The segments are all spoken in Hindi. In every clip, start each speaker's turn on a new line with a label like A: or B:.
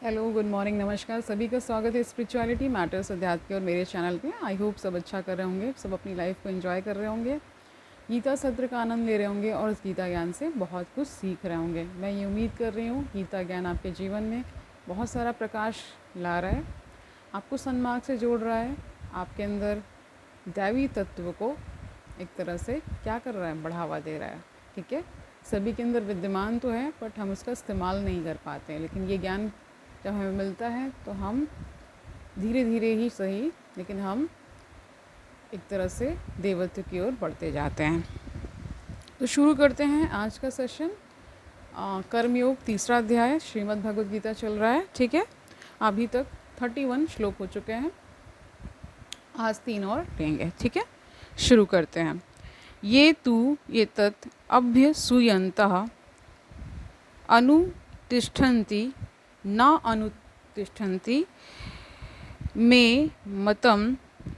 A: हेलो, गुड मॉर्निंग, नमस्कार। सभी का स्वागत है स्पिरिचुअलिटी मैटर्स अध्यात्म के और मेरे चैनल पे। आई होप सब अच्छा कर रहे होंगे, सब अपनी लाइफ को एंजॉय कर रहे होंगे, गीता सत्र का आनंद ले रहे होंगे और इस गीता ज्ञान से बहुत कुछ सीख रहे होंगे। मैं ये उम्मीद कर रही हूँ गीता ज्ञान आपके जीवन में बहुत सारा प्रकाश ला रहा है, आपको सन्मार्ग से जोड़ रहा है, आपके अंदर दैवी तत्व को एक तरह से क्या कर रहा है, बढ़ावा दे रहा है। ठीक है, सभी के अंदर विद्यमान तो है बट हम उसका इस्तेमाल नहीं कर पाते हैं। लेकिन ये ज्ञान जब हमें मिलता है तो हम धीरे धीरे ही सही, लेकिन हम एक तरह से देवत्व की ओर बढ़ते जाते हैं। तो शुरू करते हैं आज का सेशन। कर्मयोग तीसरा अध्याय श्रीमद् भगवद गीता चल रहा है। ठीक है, अभी तक 31 श्लोक हो चुके हैं, आज 3 और लेंगे। ठीक है, शुरू करते हैं। ये तु ये तत् अभ्य सूयन्तः अनुतिष्ठन्ति न अनुतिष्ठन्ति मे मतं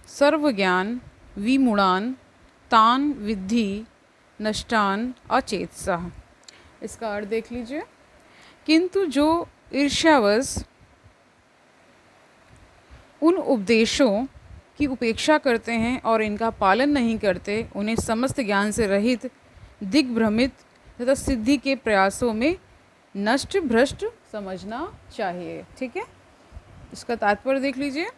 A: सर्वज्ञान विमूढ़ान तान विद्धि नष्टान अचेतसः। इसका अर्थ देख लीजिए। किंतु जो ईर्ष्यावश उन उपदेशों की उपेक्षा करते हैं और इनका पालन नहीं करते, उन्हें समस्त ज्ञान से रहित, दिग्भ्रमित तथा सिद्धि के प्रयासों में नष्ट भ्रष्ट समझना चाहिए। ठीक है, इसका तात्पर्य देख लीजिए।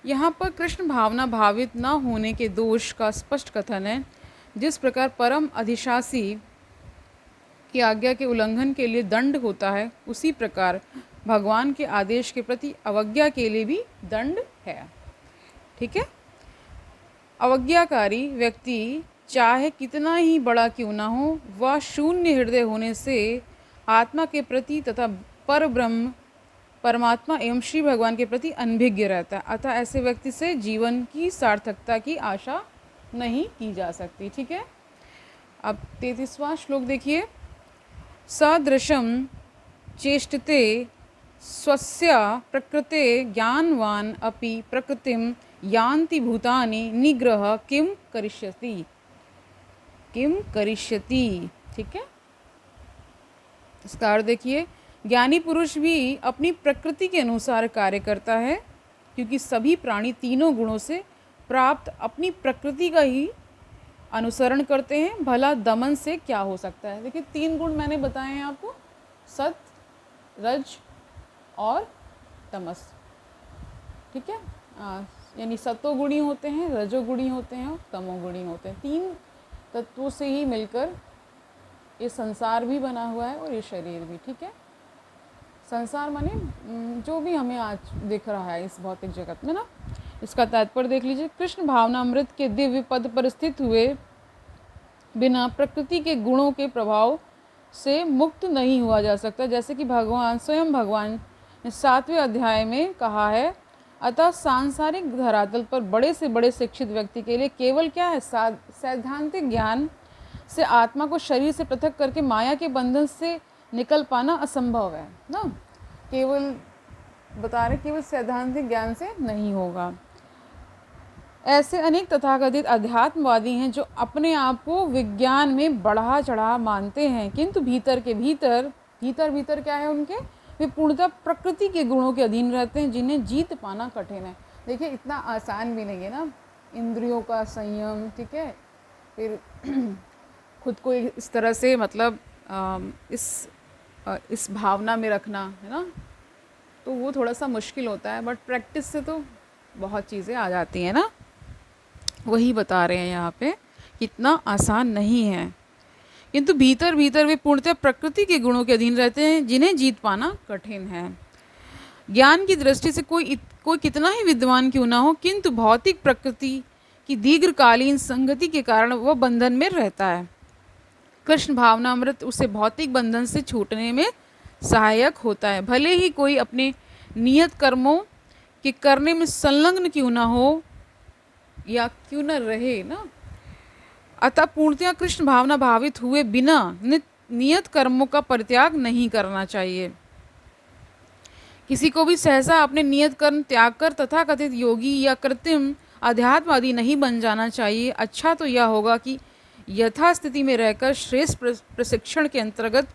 A: यहाँ पर कृष्ण भावना भावित न होने के दोष का स्पष्ट कथन है। जिस प्रकार परम अधिशासी की आज्ञा के उल्लंघन के लिए दंड होता है, उसी प्रकार भगवान के आदेश के प्रति अवज्ञा के लिए भी दंड है। ठीक है, अवज्ञाकारी व्यक्ति चाहे कितना ही बड़ा क्यों ना हो, वह शून्य हृदय होने से आत्मा के प्रति तथा पर ब्रह्म परमात्मा एवं श्री भगवान के प्रति अनभिज्ञ रहता है। अतः ऐसे व्यक्ति से जीवन की सार्थकता की आशा नहीं की जा सकती। ठीक है, अब 33वां श्लोक देखिए। सदृशम चेष्टते स्वस्य प्रकृते ज्ञानवान अपि प्रकृतिम यान्ति भूतानि निग्रह किम करिष्यति। ठीक है, इसका अर्थ देखिए। ज्ञानी पुरुष भी अपनी प्रकृति के अनुसार कार्य करता है, क्योंकि सभी प्राणी तीनों गुणों से प्राप्त अपनी प्रकृति का ही अनुसरण करते हैं। भला दमन से क्या हो सकता है। देखिए, 3 गुण मैंने बताए हैं आपको, सत, रज और तमस। ठीक है, यानी सतोगुणी होते हैं, रजोगुणी होते हैं और तमोगुणी होते हैं। 3 तत्वों से ही मिलकर ये संसार भी बना हुआ है और ये शरीर भी। ठीक है, संसार माने जो भी हमें आज दिख रहा है इस भौतिक जगत में ना। इसका तात्पर्य देख लीजिए। कृष्ण भावना अमृत के दिव्य पद पर स्थित हुए बिना प्रकृति के गुणों के प्रभाव से मुक्त नहीं हुआ जा सकता, जैसे कि स्वयं भगवान ने 7वें अध्याय में कहा है। अतः सांसारिक धरातल पर बड़े से बड़े शिक्षित व्यक्ति के लिए केवल क्या है, सैद्धांतिक ज्ञान से आत्मा को शरीर से पृथक करके माया के बंधन से निकल पाना असंभव है ना। केवल बता रहे, केवल सैद्धांतिक ज्ञान से नहीं होगा। ऐसे अनेक तथाकथित अध्यात्मवादी हैं जो अपने आप को विज्ञान में बढ़ा चढ़ा मानते हैं, किंतु भीतर के भीतर क्या है उनके, वे पूर्णतः प्रकृति के गुणों के अधीन रहते हैं, जिन्हें जीत पाना कठिन है। देखिए, इतना आसान भी नहीं है ना, इंद्रियों का संयम। ठीक है, फिर खुद को इस तरह से मतलब इस भावना में रखना है ना, तो वो थोड़ा सा मुश्किल होता है, बट प्रैक्टिस से तो बहुत चीज़ें आ जाती हैं ना। वही बता रहे हैं यहाँ पे, कितना आसान नहीं है, किंतु भीतर भीतर वे पूर्णतः प्रकृति के गुणों के अधीन रहते हैं, जिन्हें जीत पाना कठिन है। ज्ञान की दृष्टि से कोई कितना ही विद्वान क्यों ना हो, किंतु भौतिक प्रकृति की दीर्घकालीन संगति के कारण वह बंधन में रहता है। कृष्ण भावना अमृत उसे भौतिक बंधन से छूटने में सहायक होता है, भले ही कोई अपने नियत कर्मों के करने में संलग्न क्यों ना हो या क्यों न रहे ना। अतः पूर्णतया कृष्ण भावना भावित हुए बिना नियत कर्मों का परित्याग नहीं करना चाहिए। किसी को भी सहसा अपने नियत कर्म त्याग कर तथाकथित योगी या कृत्रिम अध्यात्मवादी नहीं बन जाना चाहिए। अच्छा तो यह होगा कि यथास्थिति में रहकर श्रेष्ठ प्रशिक्षण के अंतर्गत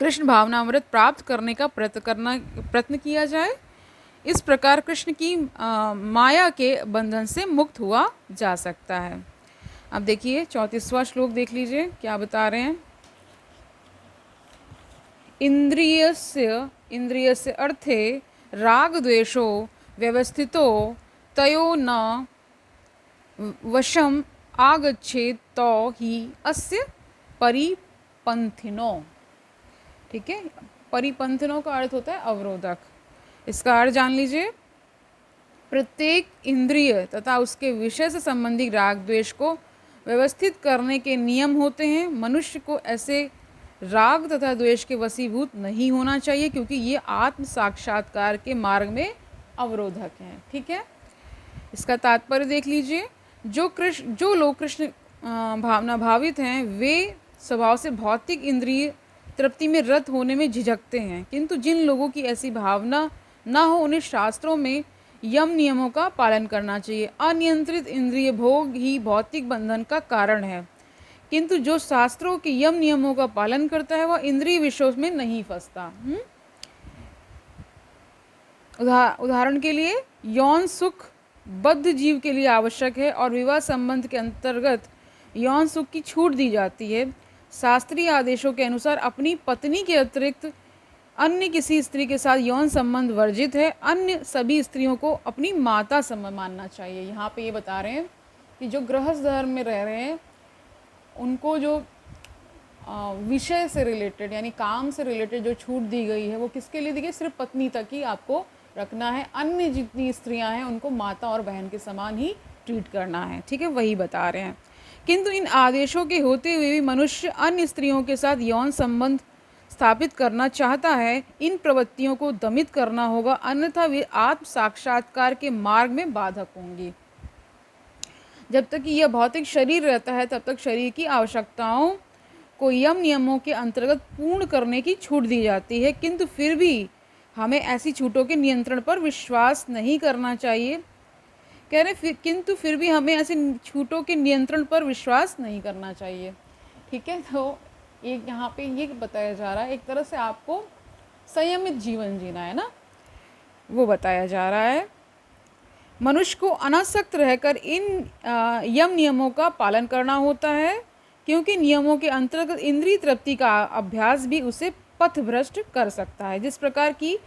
A: कृष्ण भावनामृत प्राप्त करने का प्रयत्न किया जाए। इस प्रकार कृष्ण की माया के बंधन से मुक्त हुआ जा सकता है। अब देखिए 34वां श्लोक देख लीजिए क्या बता रहे हैं। इंद्रियस्य अर्थे राग द्वेषो व्यवस्थितो तयो न वशम आगच्छेत तो ही अस्य परिपंथिनो। ठीक है, परिपंथिनो का अर्थ होता है अवरोधक। इसका अर्थ जान लीजिए। प्रत्येक इंद्रिय तथा उसके विषय से संबंधित राग द्वेष को व्यवस्थित करने के नियम होते हैं। मनुष्य को ऐसे राग तथा द्वेष के वशीभूत नहीं होना चाहिए, क्योंकि ये आत्म साक्षात्कार के मार्ग में अवरोधक हैं। ठीक है, इसका तात्पर्य देख लीजिए। जो लोग कृष्ण भावना भावित हैं, वे स्वभाव से भौतिक इंद्रिय तृप्ति में रत होने में झिझकते हैं, किंतु जिन लोगों की ऐसी भावना न हो, उन्हें शास्त्रों में यम नियमों का पालन करना चाहिए। अनियंत्रित इंद्रिय भोग ही भौतिक बंधन का कारण है, किंतु जो शास्त्रों के यम नियमों का पालन करता है वह इंद्रिय विषयों में नहीं फंसता। उदाहरण के लिए यौन सुख बद्ध जीव के लिए आवश्यक है और विवाह संबंध के अंतर्गत यौन सुख की छूट दी जाती है। शास्त्रीय आदेशों के अनुसार अपनी पत्नी के अतिरिक्त अन्य किसी स्त्री के साथ यौन संबंध वर्जित है। अन्य सभी स्त्रियों को अपनी माता सम मानना चाहिए। यहाँ पे ये बता रहे हैं कि जो गृहस्थ धर्म में रह रहे हैं उनको जो विषय से रिलेटेड यानी काम से रिलेटेड जो छूट दी गई है वो किसके लिए दी गई? सिर्फ पत्नी तक ही आपको रखना है। अन्य जितनी स्त्रियां हैं उनको माता और बहन के समान ही ट्रीट करना है। ठीक है, वही बता रहे हैं। किंतु इन आदेशों के होते हुए भी मनुष्य अन्य स्त्रियों के साथ यौन संबंध स्थापित करना चाहता है। इन प्रवृत्तियों को दमित करना होगा, अन्यथा वे आत्म साक्षात्कार के मार्ग में बाधक होंगी। जब तक कि यह भौतिक शरीर रहता है तब तक शरीर की आवश्यकताओं को यम नियमों के अंतर्गत पूर्ण करने की छूट दी जाती है, किंतु फिर भी हमें ऐसी छूटों के नियंत्रण पर विश्वास नहीं करना चाहिए। कह रहे किंतु फिर भी हमें ऐसे छूटों के नियंत्रण पर विश्वास नहीं करना चाहिए। ठीक है, तो एक यहाँ पे ये बताया जा रहा है एक तरह से आपको संयमित जीवन जीना है ना, वो बताया जा रहा है। मनुष्य को अनासक्त रहकर इन यम नियमों का पालन करना होता है, क्योंकि नियमों के अंतर्गत इंद्रिय तृप्ति का अभ्यास भी उसे पथभ्रष्ट कर सकता है। जिस प्रकार की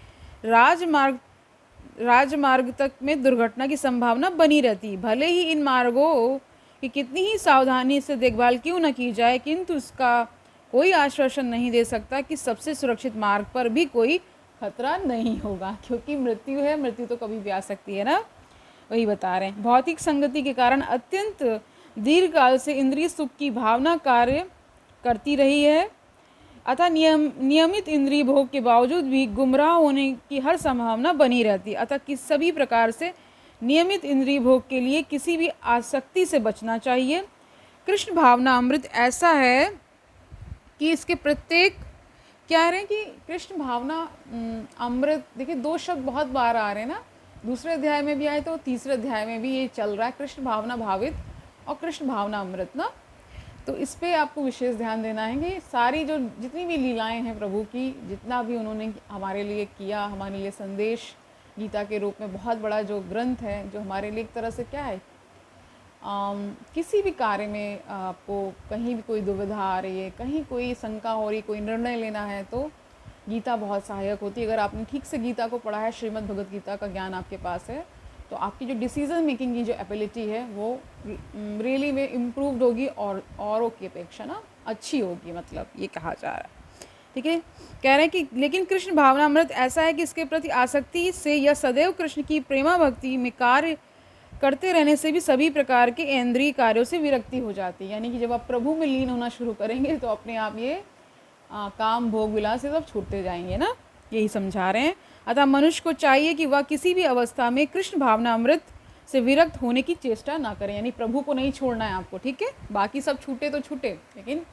A: राजमार्ग तक में दुर्घटना की संभावना बनी रहती है, भले ही इन मार्गों की कितनी ही सावधानी से देखभाल क्यों न की जाए, किंतु उसका कोई आश्वासन नहीं दे सकता कि सबसे सुरक्षित मार्ग पर भी कोई खतरा नहीं होगा, क्योंकि मृत्यु है, मृत्यु तो कभी भी आ सकती है ना। वही बता रहे हैं। भौतिक संगति के कारण अत्यंत दीर्घ काल से इंद्रिय सुख की भावना कार्य करती रही है, अतः नियमित इंद्रिय भोग के बावजूद भी गुमराह होने की हर संभावना बनी रहती है। अतः किस सभी प्रकार से नियमित इंद्रिय भोग के लिए किसी भी आसक्ति से बचना चाहिए। कृष्ण भावना अमृत ऐसा है कि इसके प्रत्येक कह रहे हैं कि कृष्ण भावना अमृत, देखिए दो शब्द बहुत बार आ रहे हैं ना, दूसरे अध्याय में भी आए तो तीसरे अध्याय में भी ये चल रहा है, कृष्ण भावना भावित और कृष्ण भावना अमृत ना। तो इस पे आपको विशेष ध्यान देना है कि सारी जो जितनी भी लीलाएं हैं प्रभु की, जितना भी उन्होंने हमारे लिए किया, हमारे लिए संदेश गीता के रूप में बहुत बड़ा जो ग्रंथ है, जो हमारे लिए एक तरह से क्या है, किसी भी कार्य में आपको कहीं भी कोई दुविधा आ रही है, कहीं कोई शंका हो रही, कोई निर्णय लेना है, तो गीता बहुत सहायक होती है। अगर आपने ठीक से गीता को पढ़ा है, श्रीमद् भगवद गीता का ज्ञान आपके पास है, तो आपकी जो डिसीजन मेकिंग की जो एबिलिटी है वो रियली में इम्प्रूव्ड होगी और औरों की अपेक्षा ना अच्छी होगी, मतलब ये कहा जा रहा है। ठीक है, कह रहे हैं कि लेकिन कृष्ण भावनामृत ऐसा है कि इसके प्रति आसक्ति से या सदैव कृष्ण की प्रेमा भक्ति में कार्य करते रहने से भी सभी प्रकार के इंद्रिय कार्यों से विरक्ति हो जाती है। यानी कि जब आप प्रभु में लीन होना शुरू करेंगे तो अपने आप ये काम भोग विलास ये सब छूटते जाएंगे ना, यही समझा रहे हैं। अतः मनुष्य को चाहिए कि वह किसी भी अवस्था में कृष्ण भावना अमृत से विरक्त होने की चेष्टा ना करें। यानी प्रभु को नहीं छोड़ना है आपको, ठीक है, बाकी सब छूटे तो छूटे, लेकिन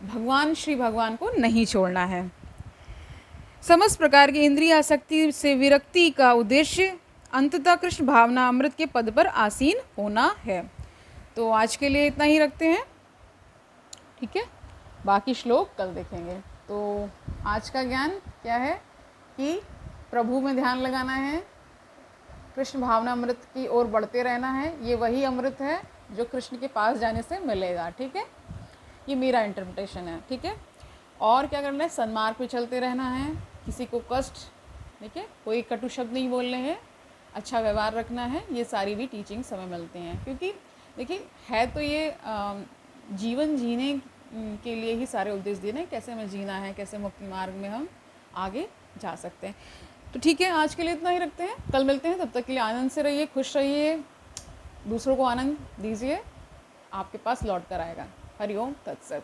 A: भगवान श्री भगवान को नहीं छोड़ना है। समस्त प्रकार की इंद्रिय आसक्ति से विरक्ति का उद्देश्य अंततः कृष्ण भावना अमृत के पद पर आसीन होना है। तो आज के लिए इतना ही रखते हैं, ठीक है, बाकी श्लोक कल देखेंगे। तो आज का ज्ञान क्या है कि प्रभु में ध्यान लगाना है, कृष्ण भावना अमृत की ओर बढ़ते रहना है। ये वही अमृत है जो कृष्ण के पास जाने से मिलेगा, ठीक है। ये मेरा इंटरप्रिटेशन है, ठीक है। और क्या करना है, सन्मार्ग पे चलते रहना है, किसी को कष्ट, ठीक है, कोई कटु शब्द नहीं बोलने हैं, अच्छा व्यवहार रखना है। ये सारी भी टीचिंग समय मिलते हैं, क्योंकि देखिए है तो ये जीवन जीने के लिए ही सारे उद्देश्य दिए ना, कैसे हमें जीना है, कैसे मुक्ति मार्ग में हम आगे जा सकते हैं। तो ठीक है, आज के लिए इतना ही रखते हैं, कल मिलते हैं। तब तक के लिए आनंद से रहिए, खुश रहिए, दूसरों को आनंद दीजिए, आपके पास लौट कर आएगा। हरि ओम तत्सत।